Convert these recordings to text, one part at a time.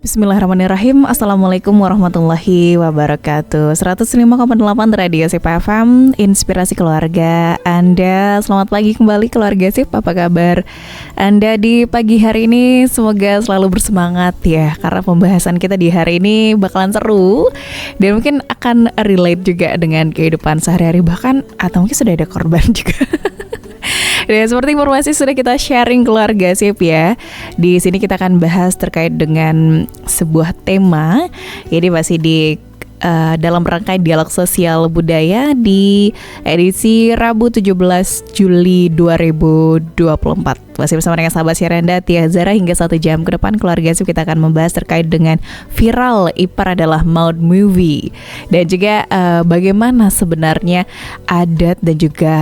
Bismillahirrahmanirrahim. Assalamualaikum warahmatullahi wabarakatuh. 105,8 Radio Sip FM, inspirasi keluarga Anda. Selamat pagi kembali keluarga Sip. Apa kabar Anda di pagi hari ini? Semoga selalu bersemangat ya, karena pembahasan kita di hari ini bakalan seru dan mungkin akan relate juga dengan kehidupan sehari-hari, bahkan atau mungkin sudah ada korban juga. Dan seperti informasi sudah kita sharing keluarga Sip ya. Di sini kita akan bahas terkait dengan sebuah tema. Jadi masih di dalam rangkaian dialog sosial budaya di edisi Rabu 17 Juli 2024. Masih bersama dengan sahabat Syarenda Tia Zara hingga 1 jam ke depan keluarga Sip kita akan membahas terkait dengan viral Ipar Adalah Maut movie. Dan juga bagaimana sebenarnya adat dan juga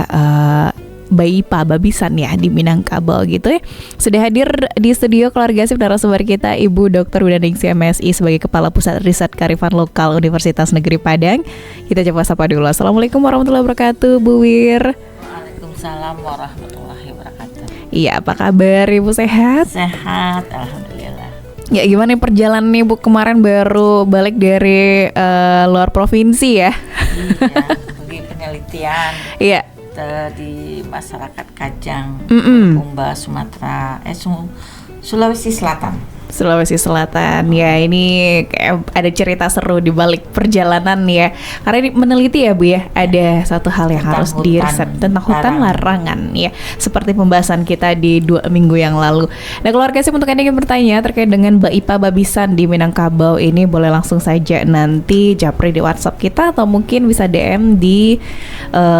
Baipa Babisan ya di Minangkabau gitu ya. Sudah hadir di studio keluarga Sip narasumber kita Ibu Dr. Widaningsi MSI sebagai Kepala Pusat Riset Kearifan Lokal Universitas Negeri Padang. Kita coba sapa dulu. Assalamualaikum warahmatullahi wabarakatuh Bu Wir. Waalaikumsalam warahmatullahi wabarakatuh. Iya, apa kabar Ibu, sehat? Sehat, alhamdulillah. Ya, gimana nih perjalanan nih Bu, kemarin baru balik dari luar provinsi ya? Iya, pergi penelitian. Iya. Di masyarakat Kajang, Kumba, Sumatera, Sulawesi Selatan. Sulawesi Selatan ya, ini kayak ada cerita seru di balik perjalanan ya. Karena ini meneliti ya Bu ya, ada satu hal yang harus diriset tentang hutan larangan ya, seperti pembahasan kita di 2 minggu yang lalu. Nah keluarga Sip, untuk Anda yang bertanya terkait dengan Baipa Babisan di Minangkabau ini, boleh langsung saja nanti japri di WhatsApp kita atau mungkin bisa DM di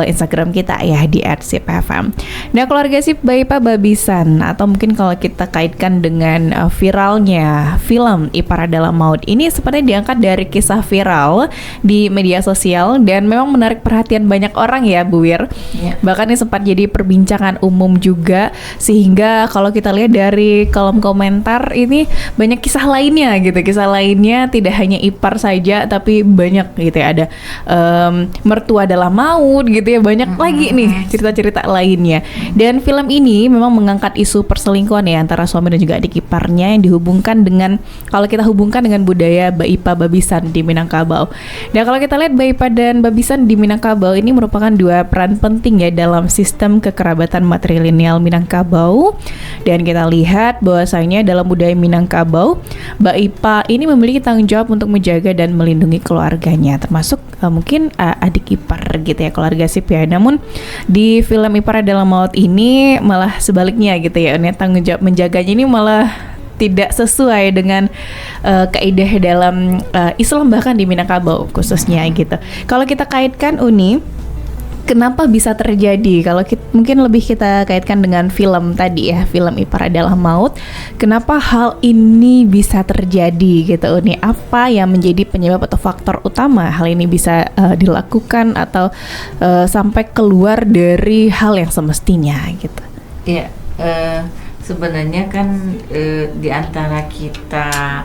Instagram kita ya di @sipfm. Nah keluarga Sip, Baipa Babisan atau mungkin kalau kita kaitkan dengan viral film Ipar Adalah Maut ini sebenarnya diangkat dari kisah viral di media sosial dan memang menarik perhatian banyak orang ya Bu Wir. Bahkan ini sempat jadi perbincangan umum juga, sehingga kalau kita lihat dari kolom komentar ini banyak kisah lainnya gitu. Kisah lainnya tidak hanya Ipar saja tapi banyak gitu ya, ada mertua adalah maut gitu ya, banyak lagi nih cerita-cerita lainnya. Dan film ini memang mengangkat isu perselingkuhan ya antara suami dan juga adik iparnya yang dengan, kalau kita hubungkan dengan budaya Baipa Babisan di Minangkabau. Nah kalau kita lihat Baipa dan Babisan di Minangkabau ini merupakan dua peran penting ya dalam sistem kekerabatan matrilineal Minangkabau. Dan kita lihat bahwasanya dalam budaya Minangkabau, Baipa ini memiliki tanggung jawab untuk menjaga dan melindungi keluarganya, termasuk mungkin adik ipar gitu ya keluarga Sip ya. Namun di film Ipar Adalah Maut ini malah sebaliknya gitu ya, ini tanggung jawab menjaganya ini malah tidak sesuai dengan kaidah dalam Islam, bahkan di Minangkabau khususnya gitu. Kalau kita kaitkan Uni, kenapa bisa terjadi? Kalau mungkin lebih kita kaitkan dengan film tadi ya, film Ipar Adalah Maut. Kenapa hal ini bisa terjadi gitu Uni? Apa yang menjadi penyebab atau faktor utama hal ini bisa dilakukan atau sampai keluar dari hal yang semestinya gitu? Iya, sebenarnya kan di antara kita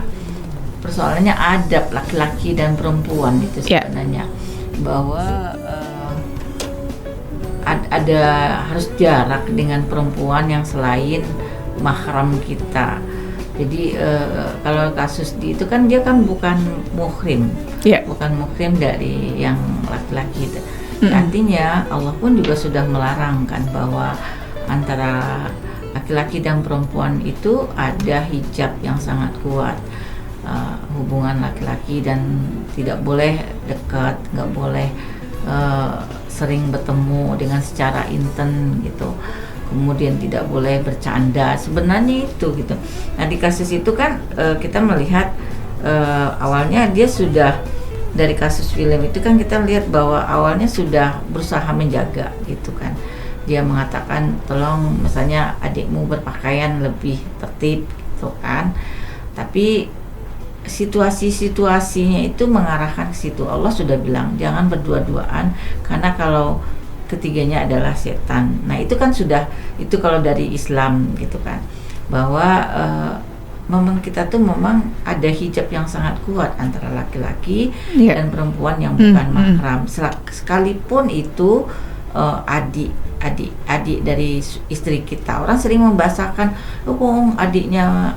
persoalannya adab laki-laki dan perempuan itu sebenarnya bahwa ada harus jarak dengan perempuan yang selain mahram kita. Jadi kalau kasus itu kan dia kan bukan muhrim, bukan muhrim dari yang laki-laki itu. Artinya Allah pun juga sudah melarang kan bahwa antara laki-laki dan perempuan itu ada hijab yang sangat kuat, hubungan laki-laki, dan tidak boleh dekat, nggak boleh sering bertemu dengan secara intim gitu. Kemudian tidak boleh bercanda, sebenarnya itu gitu. Nah di kasus itu kan kita melihat awalnya dia sudah, dari kasus film itu kan kita lihat bahwa awalnya sudah berusaha menjaga gitu kan. Dia mengatakan tolong misalnya adikmu berpakaian lebih tertib gitu kan. Tapi situasinya itu mengarahkan ke situ. Allah sudah bilang jangan berdua-duaan karena kalau ketiganya adalah setan. Nah itu kan sudah, itu kalau dari Islam gitu kan, bahwa memang kita tuh memang ada hijab yang sangat kuat antara laki-laki dan perempuan yang bukan mahram. Sekalipun itu adik dari istri kita. Orang sering membahasakan, oh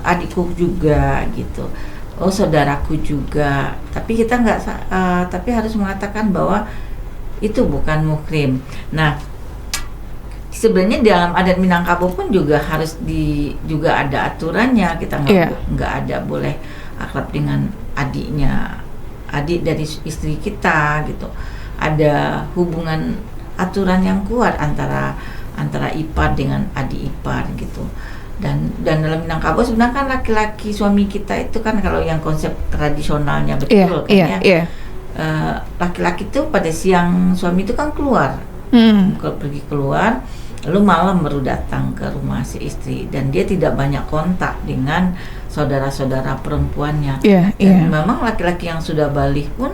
adikku juga gitu. oh saudaraku juga, tapi kita nggak tapi harus mengatakan bahwa itu bukan muhrim. Nah, sebenarnya dalam adat Minangkabau pun juga juga ada aturannya. Kita nggak ada boleh akrab dengan adik dari istri kita gitu. Ada hubungan aturan yang kuat antara ipar dengan adik ipar gitu. Dan dalam Minangkabau sebenarnya kan laki-laki suami kita itu kan, kalau yang konsep tradisionalnya betul laki-laki itu pada siang suami itu kan keluar, kalau pergi keluar, lalu malam baru datang ke rumah si istri, dan dia tidak banyak kontak dengan saudara-saudara perempuannya. Dan memang laki-laki yang sudah balik pun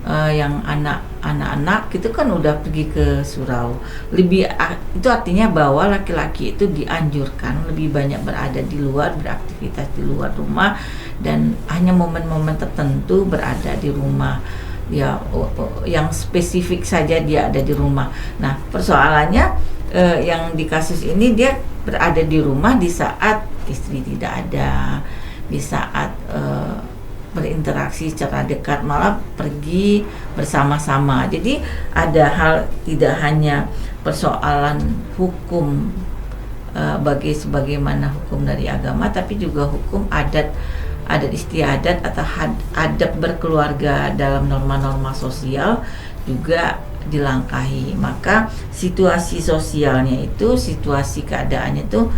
yang anak-anak itu kan udah pergi ke surau. Itu artinya bahwa laki-laki itu dianjurkan lebih banyak berada di luar, beraktivitas di luar rumah, dan hanya momen-momen tertentu berada di rumah. Ya, yang spesifik saja dia ada di rumah. Nah, persoalannya yang di kasus ini dia berada di rumah di saat istri tidak ada, di saat berinteraksi secara dekat, malah pergi bersama-sama. Jadi ada hal, tidak hanya persoalan hukum sebagaimana hukum dari agama, tapi juga hukum adat istiadat atau adab berkeluarga dalam norma-norma sosial juga dilangkahi. Maka situasi sosialnya itu, situasi keadaannya itu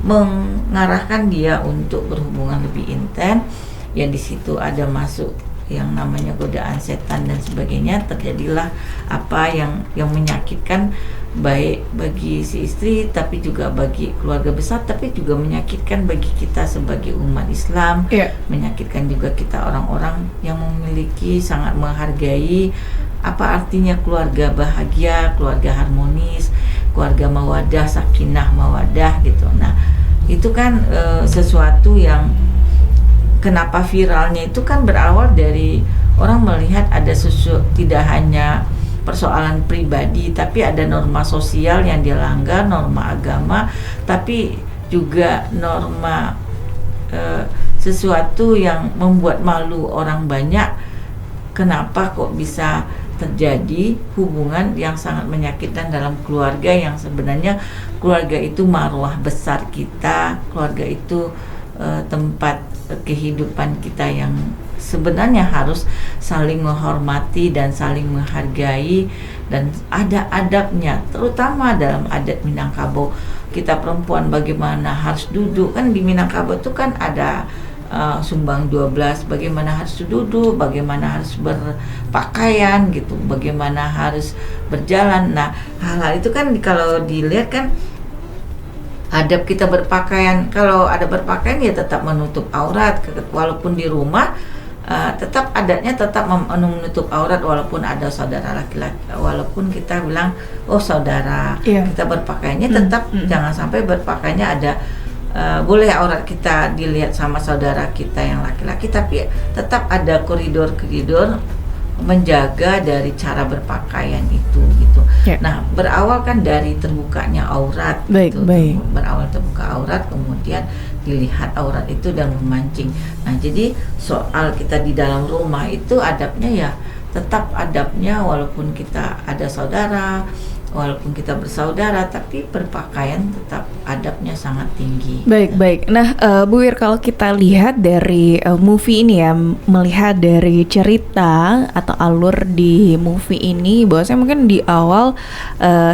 mengarahkan dia untuk berhubungan lebih intens. Yang di situ ada masuk yang namanya godaan setan dan sebagainya, terjadilah apa yang menyakitkan, baik bagi si istri tapi juga bagi keluarga besar, tapi juga menyakitkan bagi kita sebagai umat Islam, menyakitkan juga kita orang-orang yang memiliki, sangat menghargai apa artinya keluarga bahagia, keluarga harmonis, keluarga mawadah, sakinah mawadah gitu. Nah, itu kan sesuatu yang kenapa viralnya itu kan berawal dari orang melihat ada tidak hanya persoalan pribadi, tapi ada norma sosial yang dilanggar, norma agama, tapi juga norma sesuatu yang membuat malu orang banyak. Kenapa kok bisa terjadi hubungan yang sangat menyakitkan dalam keluarga, yang sebenarnya keluarga itu marwah besar kita, keluarga itu tempat kehidupan kita yang sebenarnya harus saling menghormati dan saling menghargai, dan ada adabnya, terutama dalam adat Minangkabau. Kita perempuan bagaimana harus duduk, kan di Minangkabau itu kan ada sumbang 12, bagaimana harus duduk, bagaimana harus berpakaian gitu, bagaimana harus berjalan. Nah, hal-hal itu kan kalau dilihat kan adab kita berpakaian. Kalau ada berpakaian ya tetap menutup aurat, walaupun di rumah tetap adatnya tetap menutup aurat, walaupun ada saudara laki-laki, walaupun kita bilang oh saudara, kita berpakaiannya tetap jangan sampai berpakaiannya ada boleh aurat kita dilihat sama saudara kita yang laki-laki, tapi tetap ada koridor-koridor menjaga dari cara berpakaian itu gitu. Nah, berawal kan dari terbukanya aurat, berawal terbuka aurat, kemudian dilihat aurat itu dan memancing. Nah, jadi soal kita di dalam rumah itu adabnya ya tetap adabnya, walaupun kita ada saudara, walaupun kita bersaudara, tapi berpakaian tetap adabnya sangat tinggi. Baik. Nah, Bu Wir, kalau kita lihat dari movie ini ya, melihat dari cerita atau alur di movie ini, bahwasanya mungkin di awal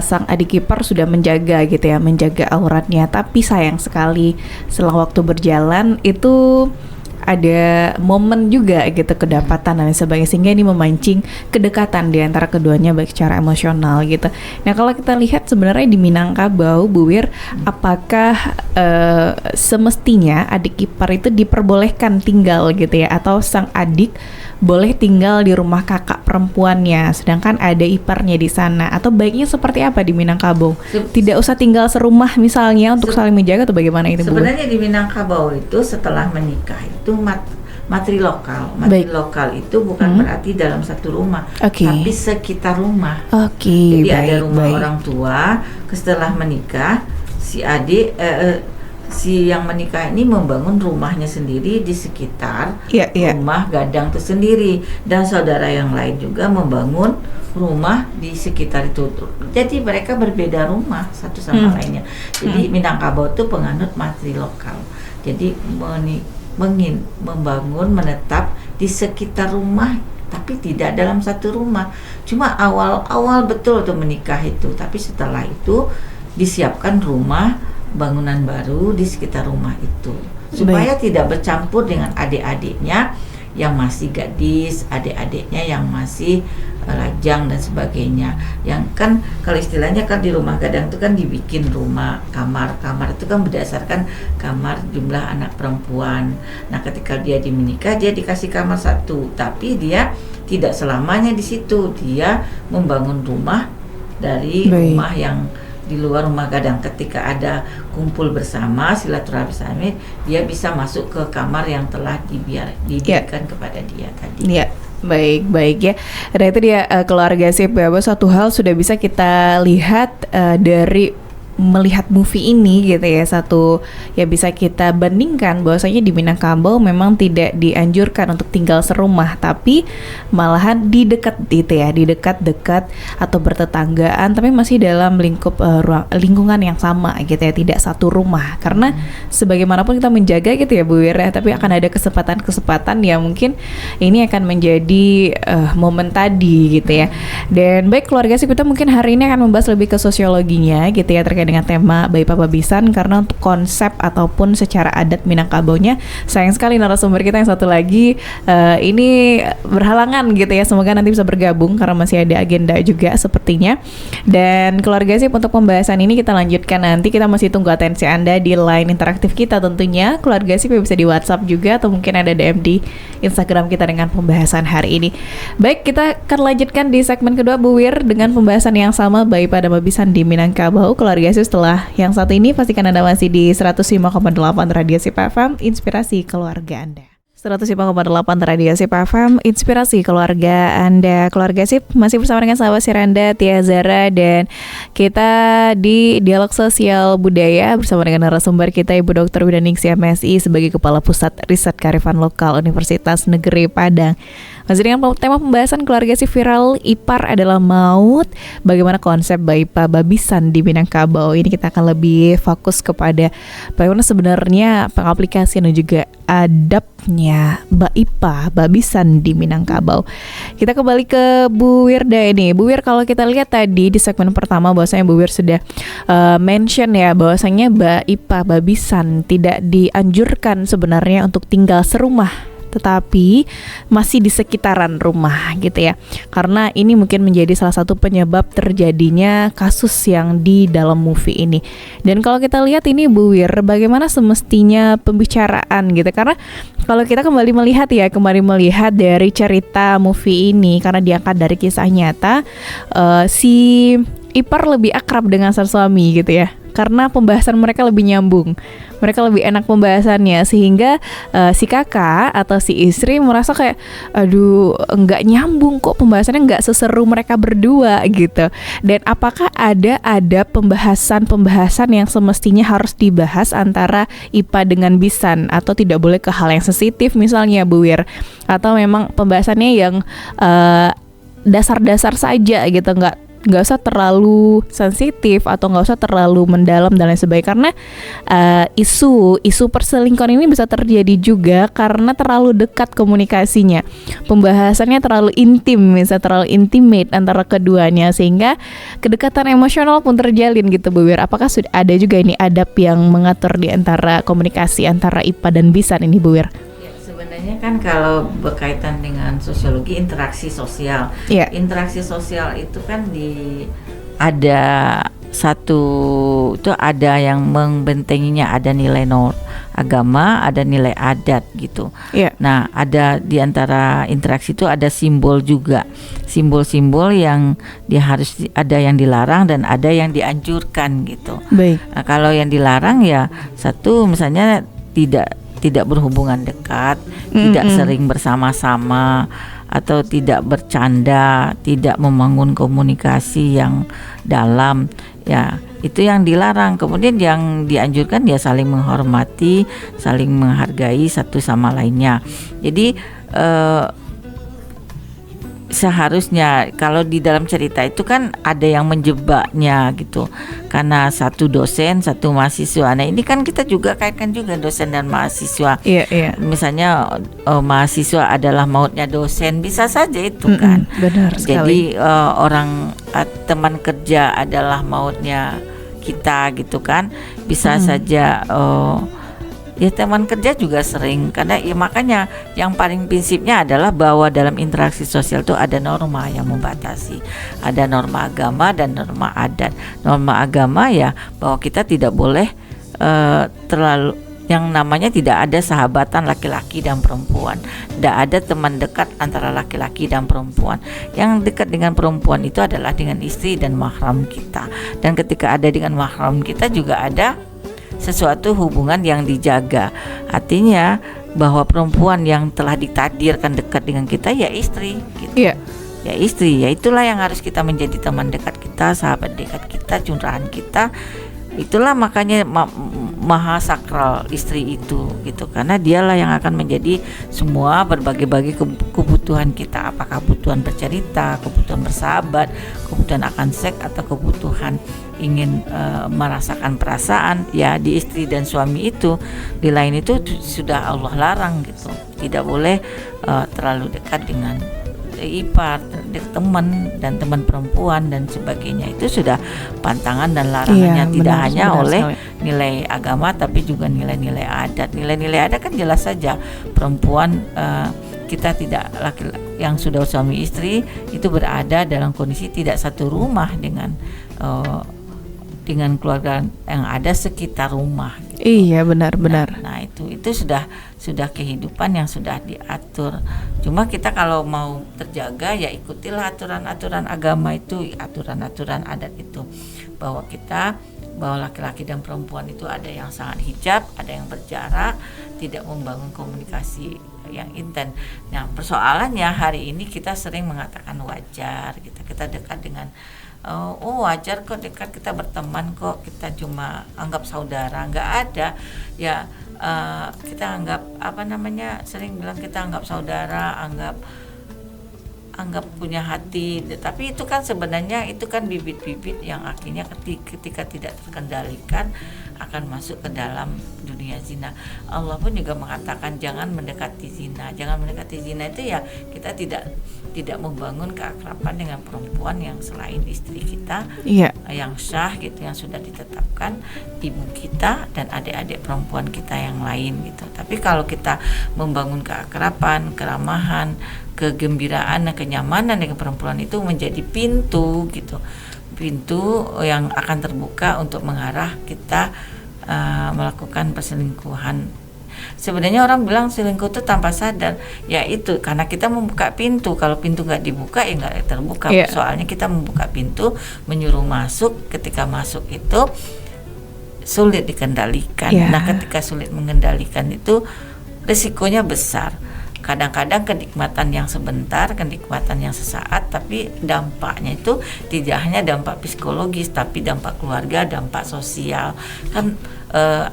sang adik ipar sudah menjaga gitu ya, menjaga auratnya, tapi sayang sekali setelah waktu berjalan itu ada momen juga gitu kedapatan dan sebagainya, sehingga ini memancing kedekatan di antara keduanya baik secara emosional gitu. Nah, kalau kita lihat sebenarnya di Minangkabau, Bu Wir, apakah semestinya adik ipar itu diperbolehkan tinggal gitu ya, atau sang adik boleh tinggal di rumah kakak perempuannya sedangkan ada iparnya di sana, atau baiknya seperti apa di Minangkabau? Tidak usah tinggal serumah misalnya untuk saling menjaga, atau bagaimana itu, Bu? Sebenarnya di Minangkabau itu setelah menikah itu matri lokal. Matri lokal itu bukan berarti dalam satu rumah, tapi sekitar rumah. Jadi ada rumah orang tua, setelah menikah si adik si yang menikah ini membangun rumahnya sendiri di sekitar rumah gadang itu sendiri, dan saudara yang lain juga membangun rumah di sekitar itu. Jadi mereka berbeda rumah satu sama lainnya. Jadi Minangkabau itu penganut matri lokal. Jadi membangun menetap di sekitar rumah, tapi tidak dalam satu rumah. Cuma awal-awal betul tuh menikah itu, tapi setelah itu disiapkan rumah bangunan baru di sekitar rumah itu supaya tidak bercampur dengan adik-adiknya yang masih gadis, adik-adiknya yang masih lajang dan sebagainya. Yang kan kalau istilahnya kan di rumah gadang itu kan dibikin rumah kamar itu kan berdasarkan kamar jumlah anak perempuan. Nah, ketika dia menikah dia dikasih kamar satu, tapi dia tidak selamanya di situ. Dia membangun rumah dari rumah yang di luar rumah gadang. Ketika ada kumpul bersama, silaturahmi bersama, dia bisa masuk ke kamar yang telah diberikan kepada dia tadi. Baik ya. Nah itu dia keluarga sip ya, bahwa suatu hal sudah bisa kita lihat dari melihat movie ini gitu ya. Satu ya bisa kita bandingkan bahwasanya di Minangkabau memang tidak dianjurkan untuk tinggal serumah, tapi malahan di dekat itu ya, di dekat-dekat atau bertetanggaan, tapi masih dalam lingkup lingkungan yang sama gitu ya, tidak satu rumah. Karena sebagaimanapun kita menjaga gitu ya Bu Wira, tapi akan ada kesempatan-kesempatan yang mungkin ini akan menjadi momen tadi gitu ya. Dan baik keluarga sih, kita mungkin hari ini akan membahas lebih ke sosiologinya gitu ya, terkait dengan tema Bayi Papa Bisan, karena untuk konsep ataupun secara adat Minangkabaunya sayang sekali narasumber kita yang satu lagi ini berhalangan gitu ya. Semoga nanti bisa bergabung karena masih ada agenda juga sepertinya. Dan keluarga sih, untuk pembahasan ini kita lanjutkan nanti. Kita masih tunggu atensi Anda di line interaktif kita tentunya. Keluarga sih bisa di WhatsApp juga, atau mungkin ada DM di Instagram kita dengan pembahasan hari ini. Baik, kita akan lanjutkan di segmen kedua Bu Wir dengan pembahasan yang sama Bayi Pada Babisan di Minangkabau. Keluarga sih, setelah yang satu ini pastikan Anda masih di 105,8 Radio Sip FM, inspirasi keluarga Anda. 105,8 Radio Sip FM, inspirasi keluarga Anda. Keluarga Sip masih bersama dengan sahabat Siranda, Tia Zara, dan kita di Dialog Sosial Budaya bersama dengan narasumber kita Ibu Dr. Widaningsi MSI sebagai Kepala Pusat Riset Kearifan Lokal Universitas Negeri Padang. Masih dengan tema pembahasan keluarga sih viral, ipar adalah maut. Bagaimana konsep Bayi Papa Babisan di Minangkabau. Ini kita akan lebih fokus kepada bagaimana sebenarnya pengaplikasian dan juga adabnya Bayi Papa Babisan di Minangkabau. Kita kembali ke Bu Wirda ini. Bu Wir, kalau kita lihat tadi di segmen pertama bahwasanya Bu Wir sudah mention ya bahwasanya Bayi Papa Babisan tidak dianjurkan sebenarnya untuk tinggal serumah, tetapi masih di sekitaran rumah gitu ya. Karena ini mungkin menjadi salah satu penyebab terjadinya kasus yang di dalam movie ini. Dan kalau kita lihat ini Bu Wir, bagaimana semestinya pembicaraan gitu. Karena kalau kita kembali melihat dari cerita movie ini, karena diangkat dari kisah nyata, si ipar lebih akrab dengan sang suami gitu ya. Karena pembahasan mereka lebih nyambung, mereka lebih enak pembahasannya, sehingga si kakak atau si istri merasa kayak aduh nggak nyambung kok, pembahasannya nggak seseru mereka berdua gitu. Dan apakah ada pembahasan yang semestinya harus dibahas antara IPA dengan Bisan, atau tidak boleh ke hal yang sensitif misalnya Bu Wir, atau memang pembahasannya yang dasar-dasar saja gitu, nggak usah terlalu sensitif atau nggak usah terlalu mendalam dan lain sebagainya. Karena isu perselingkuhan ini bisa terjadi juga karena terlalu dekat komunikasinya, pembahasannya terlalu intim, misalnya terlalu intimate antara keduanya, sehingga kedekatan emosional pun terjalin gitu Bu Wir. Apakah sudah ada juga ini adab yang mengatur di antara komunikasi antara IPA dan Bisan ini Bu Wir? Sebenarnya kan kalau berkaitan dengan sosiologi interaksi sosial, interaksi sosial itu kan ada yang membentenginya, ada nilai agama, ada nilai adat gitu. Nah, ada di antara interaksi itu ada simbol juga, simbol-simbol yang harus ada yang dilarang dan ada yang dianjurkan gitu. Nah, kalau yang dilarang ya satu misalnya tidak berhubungan dekat, tidak sering bersama-sama, atau tidak bercanda, tidak membangun komunikasi yang dalam. Ya, Itu yang dilarang. Kemudian yang dianjurkan ya saling menghormati, saling menghargai satu sama lainnya. Jadi seharusnya kalau di dalam cerita itu kan ada yang menjebaknya gitu, karena satu dosen satu mahasiswa. Nah ini kan kita juga kaitkan juga dosen dan mahasiswa. Misalnya mahasiswa adalah mautnya dosen, bisa saja itu kan. Benar sekali. Jadi teman kerja adalah mautnya kita gitu kan, bisa saja. Ya teman kerja juga sering, karena ya makanya yang paling prinsipnya adalah bahwa dalam interaksi sosial itu ada norma yang membatasi, ada norma agama dan norma adat. Norma agama ya bahwa kita tidak boleh terlalu, yang namanya tidak ada sahabatan laki-laki dan perempuan, tidak ada teman dekat antara laki-laki dan perempuan. Yang dekat dengan perempuan itu adalah dengan istri dan mahram kita, dan ketika ada dengan mahram kita juga ada sesuatu hubungan yang dijaga. Artinya bahwa perempuan yang telah ditakdirkan dekat dengan kita ya istri gitu. Ya istri, ya itulah yang harus kita menjadi teman dekat kita, sahabat dekat kita, curahan kita. Itulah makanya maha sakral istri itu gitu, karena dialah yang akan menjadi semua berbagai-bagai kebutuhan kita, apakah kebutuhan bercerita, kebutuhan bersahabat, kebutuhan akan seks, atau kebutuhan ingin merasakan perasaan. Ya di istri dan suami itu, di lain itu sudah Allah larang gitu, tidak boleh terlalu dekat dengan ipar, teman dan teman perempuan dan sebagainya. Itu sudah pantangan dan larangannya, tidak hanya oleh nilai agama tapi juga nilai-nilai adat. Nilai-nilai adat kan jelas saja, perempuan kita tidak, laki-laki yang sudah suami istri itu berada dalam kondisi tidak satu rumah dengan keluarga yang ada sekitar rumah gitu. Iya benar-benar. Nah itu sudah kehidupan yang sudah diatur. Cuma kita kalau mau terjaga ya ikutilah aturan-aturan agama itu, aturan-aturan adat itu, bahwa laki-laki dan perempuan itu ada yang sangat hijab, ada yang berjarak, tidak membangun komunikasi yang intens. Nah persoalannya hari ini kita sering mengatakan wajar gitu, kita dekat dengan wajar kok dekat, kita berteman kok, kita cuma anggap saudara. Nggak ada ya, kita anggap sering bilang kita anggap saudara, anggap punya hati. Tapi itu kan sebenarnya itu kan bibit-bibit yang akhirnya ketika tidak terkendalikan akan masuk ke dalam dunia zina. Allah pun juga mengatakan jangan mendekati zina. Jangan mendekati zina itu ya kita tidak membangun keakraban dengan perempuan yang selain istri kita, yang sah gitu, yang sudah ditetapkan, ibu kita dan adik-adik perempuan kita yang lain gitu. Tapi kalau kita membangun keakraban, keramahan, kegembiraan dan kenyamanan dengan perempuan, itu menjadi pintu gitu, pintu yang akan terbuka untuk mengarah kita melakukan perselingkuhan. Sebenarnya orang bilang selingkuh itu tanpa sadar, ya itu karena kita membuka pintu. Kalau pintu nggak dibuka ya nggak terbuka. Soalnya kita membuka pintu, menyuruh masuk. Ketika masuk itu sulit dikendalikan. Nah ketika sulit mengendalikan itu risikonya besar. Kadang-kadang kenikmatan yang sebentar, kenikmatan yang sesaat, tapi dampaknya itu tidak hanya dampak psikologis, tapi dampak keluarga, dampak sosial. Kan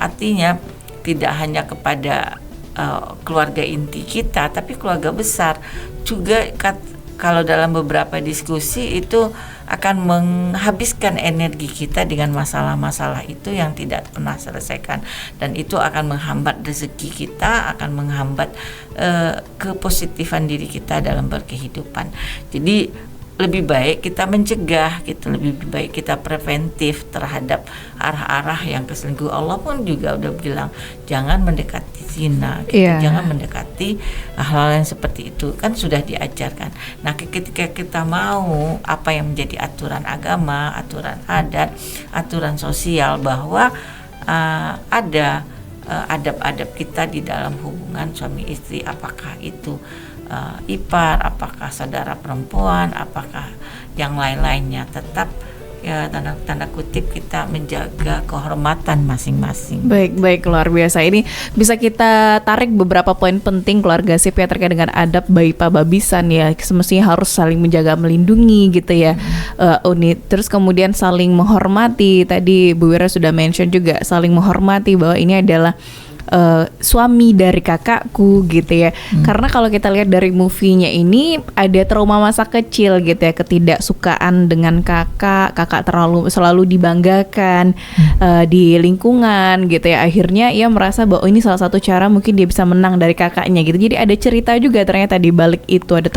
artinya tidak hanya kepada keluarga inti kita, tapi keluarga besar juga. Kalau dalam beberapa diskusi itu akan menghabiskan energi kita dengan masalah-masalah itu yang tidak pernah selesaikan, dan itu akan menghambat rezeki kita, akan menghambat kepositifan diri kita dalam berkehidupan. Jadi lebih baik kita mencegah gitu, lebih baik kita preventif terhadap arah-arah yang keselingkuh. Allah pun juga udah bilang jangan mendekati zina gitu, jangan mendekati hal-hal yang seperti itu, kan sudah diajarkan. Nah ketika kita mau apa yang menjadi aturan agama, aturan adat, aturan sosial, bahwa ada adab-adab kita di dalam hubungan suami istri, apakah itu ipar, apakah saudara perempuan, apakah yang lain-lainnya, tetap ya tanda kutip kita menjaga kehormatan masing-masing. Baik, luar biasa. Ini bisa kita tarik beberapa poin penting keluarga sip ya terkait dengan adab Baipa Babisan ya. Semestinya harus saling menjaga, melindungi gitu ya. Unit. Terus kemudian saling menghormati. Tadi Bu Wira sudah mention juga saling menghormati bahwa ini adalah suami dari kakakku gitu ya. Karena kalau kita lihat dari movie-nya ini ada trauma masa kecil gitu ya, ketidaksukaan dengan kakak selalu dibanggakan di lingkungan gitu ya. Akhirnya ia merasa bahwa ini salah satu cara mungkin dia bisa menang dari kakaknya gitu. Jadi ada cerita juga ternyata di balik itu ada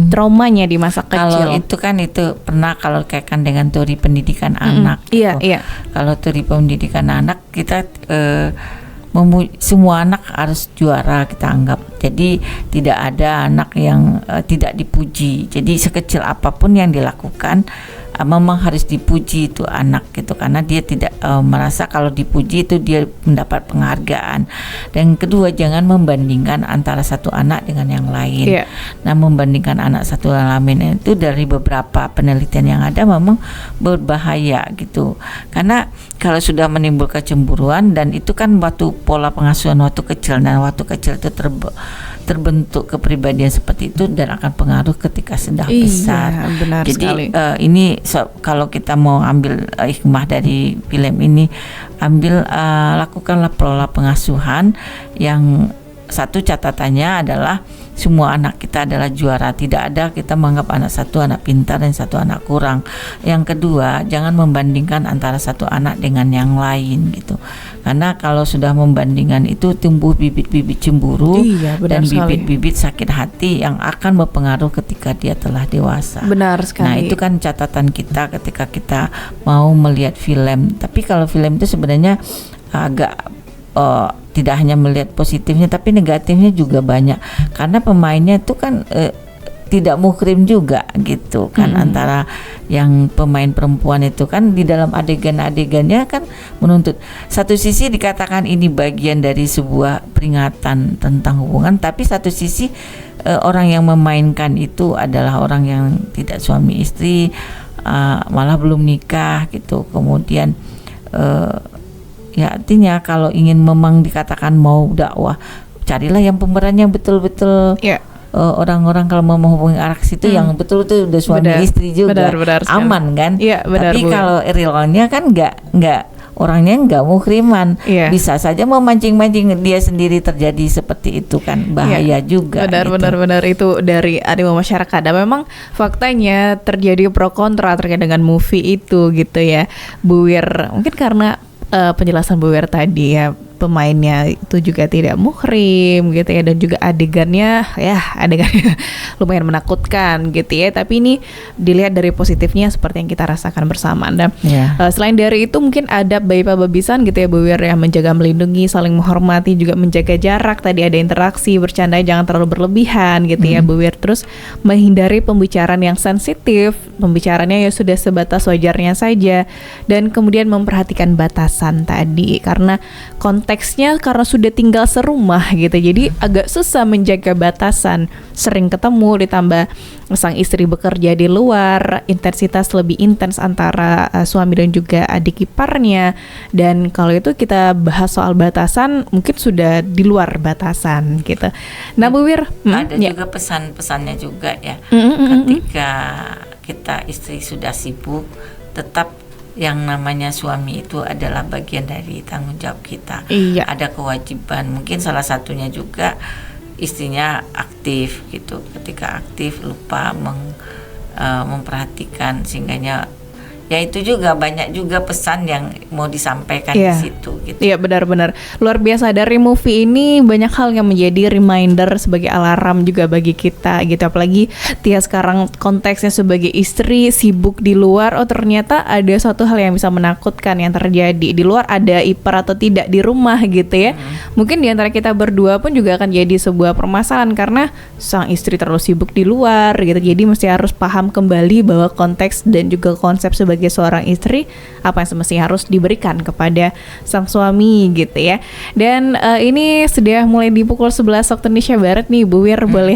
traumanya di masa kecil. Kalau itu pernah kalau kaitkan dengan teori pendidikan anak. Iya. Kalau teori pendidikan anak kita semua anak harus juara kita anggap. Jadi tidak ada anak yang tidak dipuji. Jadi sekecil apapun yang dilakukan memang harus dipuji itu anak gitu, karena dia tidak merasa kalau dipuji itu dia mendapat penghargaan. Dan kedua, jangan membandingkan antara satu anak dengan yang lain. Nah, membandingkan anak satu dengan lain itu dari beberapa penelitian yang ada memang berbahaya gitu, karena kalau sudah menimbulkan kecemburuan, dan itu kan waktu pola pengasuhan waktu kecil, dan waktu kecil itu terbentuk kepribadian seperti itu dan akan pengaruh ketika sudah besar. Benar. Jadi ini kalau kita mau ambil hikmah dari film ini, lakukanlah pola pengasuhan yang satu catatannya adalah semua anak kita adalah juara. Tidak ada kita menganggap anak satu anak pintar dan satu anak kurang. Yang kedua, jangan membandingkan antara satu anak dengan yang lain gitu. Karena kalau sudah membandingkan itu tumbuh bibit-bibit cemburu dan bibit-bibit sakit hati yang akan berpengaruh ketika dia telah dewasa. Benar sekali. Nah, itu kan catatan kita ketika kita mau melihat film. Tapi kalau film itu sebenarnya agak tidak hanya melihat positifnya tapi negatifnya juga banyak, karena pemainnya itu kan tidak muhrim juga gitu kan. Antara yang pemain perempuan itu kan di dalam adegan-adegannya kan menuntut, satu sisi dikatakan ini bagian dari sebuah peringatan tentang hubungan, tapi satu sisi orang yang memainkan itu adalah orang yang tidak suami istri, malah belum nikah gitu. Kemudian ya artinya kalau ingin memang dikatakan mau dakwah, carilah yang pemerannya betul-betul orang-orang kalau mau menghubungi arah situ yang betul-betul udah suami istri juga, benar aman kan. Tapi Bu. kalau realnya kan nggak orangnya nggak muhriman, bisa saja memancing-mancing dia sendiri terjadi seperti itu kan, bahaya juga. Benar itu dari animo masyarakat. Dan memang faktanya terjadi pro kontra terkait dengan movie itu gitu ya, Bu Wir. Mungkin karena penjelasan Bu Wir tadi ya, pemainnya itu juga tidak muhrim gitu ya, dan juga adegannya lumayan menakutkan gitu ya. Tapi ini dilihat dari positifnya seperti yang kita rasakan bersama. Dan selain dari itu mungkin adab Baipa Babisan gitu ya Bu Wir, yang menjaga, melindungi, saling menghormati, juga menjaga jarak. Tadi ada interaksi, bercanda jangan terlalu berlebihan gitu ya Bu Wir. Terus menghindari pembicaraan yang sensitif, pembicaranya ya sudah sebatas wajarnya saja, dan kemudian memperhatikan batasan tadi, karena konteksnya karena sudah tinggal serumah gitu, jadi agak susah menjaga batasan. Sering ketemu, ditambah sang istri bekerja di luar, intensitas lebih intens antara suami dan juga adik iparnya. Dan kalau itu kita bahas soal batasan, mungkin sudah di luar batasan gitu. Nah Bu Wir, ada juga pesan-pesannya juga ya, ketika kita istri sudah sibuk, tetap yang namanya suami itu adalah bagian dari tanggung jawab kita. Ada kewajiban, mungkin salah satunya juga istrinya aktif gitu. Ketika aktif lupa memperhatikan, sehingganya ya itu juga banyak juga pesan yang mau disampaikan di situ gitu. Iya benar-benar luar biasa. Dari movie ini banyak hal yang menjadi reminder sebagai alarm juga bagi kita gitu. Apalagi Tia sekarang konteksnya sebagai istri sibuk di luar, oh ternyata ada suatu hal yang bisa menakutkan yang terjadi di luar, ada ipar atau tidak di rumah gitu ya. Mungkin di antara kita berdua pun juga akan jadi sebuah permasalahan karena sang istri terlalu sibuk di luar gitu. Jadi mesti harus paham kembali bahwa konteks dan juga konsep sebagai sebagai seorang istri, apa yang semestinya harus diberikan kepada sang suami gitu ya. Dan ini sudah mulai di pukul 11 waktu Indonesia Barat nih Bu Wir, boleh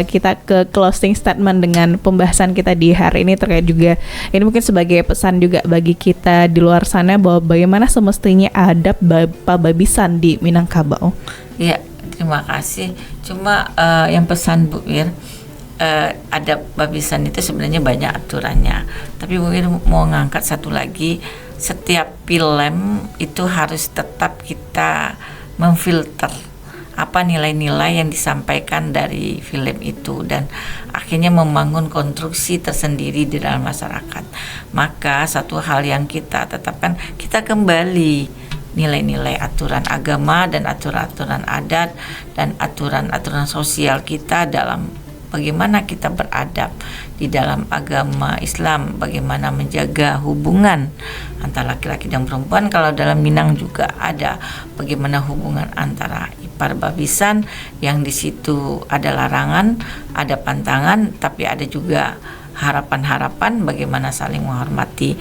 kita ke closing statement dengan pembahasan kita di hari ini terkait juga ini mungkin sebagai pesan juga bagi kita di luar sana bahwa bagaimana semestinya adab pababisan di Minangkabau. Ya, terima kasih. Cuma yang pesan Bu Wir, adab babisan itu sebenarnya banyak aturannya. Tapi Bu Wir mau ngangkat satu lagi, setiap film itu harus tetap kita memfilter apa nilai-nilai yang disampaikan dari film itu dan akhirnya membangun konstruksi tersendiri di dalam masyarakat. Maka satu hal yang kita tetapkan, kita kembali nilai-nilai aturan agama dan aturan-aturan adat dan aturan-aturan sosial kita dalam bagaimana kita beradab di dalam agama Islam, bagaimana menjaga hubungan antara laki-laki dan perempuan. Kalau dalam Minang juga ada bagaimana hubungan antara ipar babisan, yang di situ ada larangan, ada pantangan, tapi ada juga harapan-harapan bagaimana saling menghormati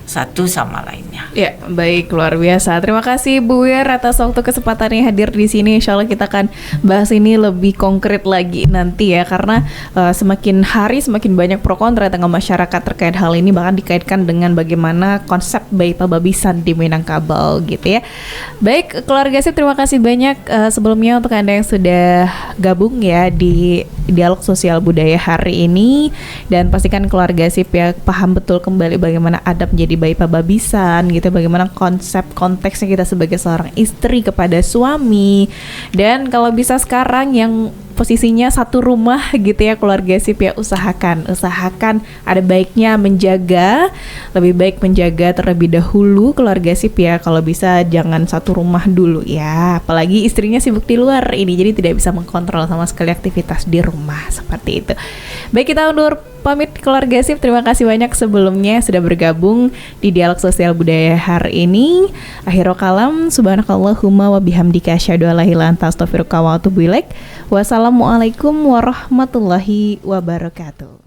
satu sama lainnya. Ya, baik, luar biasa. Terima kasih Bu Wir atas waktu kesempatannya hadir di sini. Insya Allah kita akan bahas ini lebih konkret lagi nanti ya, karena semakin hari semakin banyak pro kontra tengah masyarakat terkait hal ini, bahkan dikaitkan dengan bagaimana konsep bayi pababisan di Minangkabau gitu ya. Baik, keluarga sih terima kasih banyak sebelumnya untuk Anda yang sudah gabung ya di Dialog Sosial Budaya hari ini, dan pastikan keluarga sip ya paham betul kembali bagaimana adab menjadi bayi pababisan gitu, bagaimana konsep konteksnya kita sebagai seorang istri kepada suami. Dan kalau bisa sekarang yang posisinya satu rumah gitu ya keluarga sip ya, usahakan ada baiknya menjaga, lebih baik menjaga terlebih dahulu keluarga sip ya. Kalau bisa jangan satu rumah dulu ya, apalagi istrinya sibuk di luar ini, jadi tidak bisa mengkontrol sama sekali aktivitas di rumah seperti itu. Baik, kita undur pamit keluarga sip. Terima kasih banyak sebelumnya sudah bergabung di Dialog Sosial Budaya hari ini. Akhirul kalam, subhanakallahumma wa bihamdika asyhadu an la ilaha illa anta astaghfiruka wa atubu ilaik. Wassalamualaikum warahmatullahi wabarakatuh.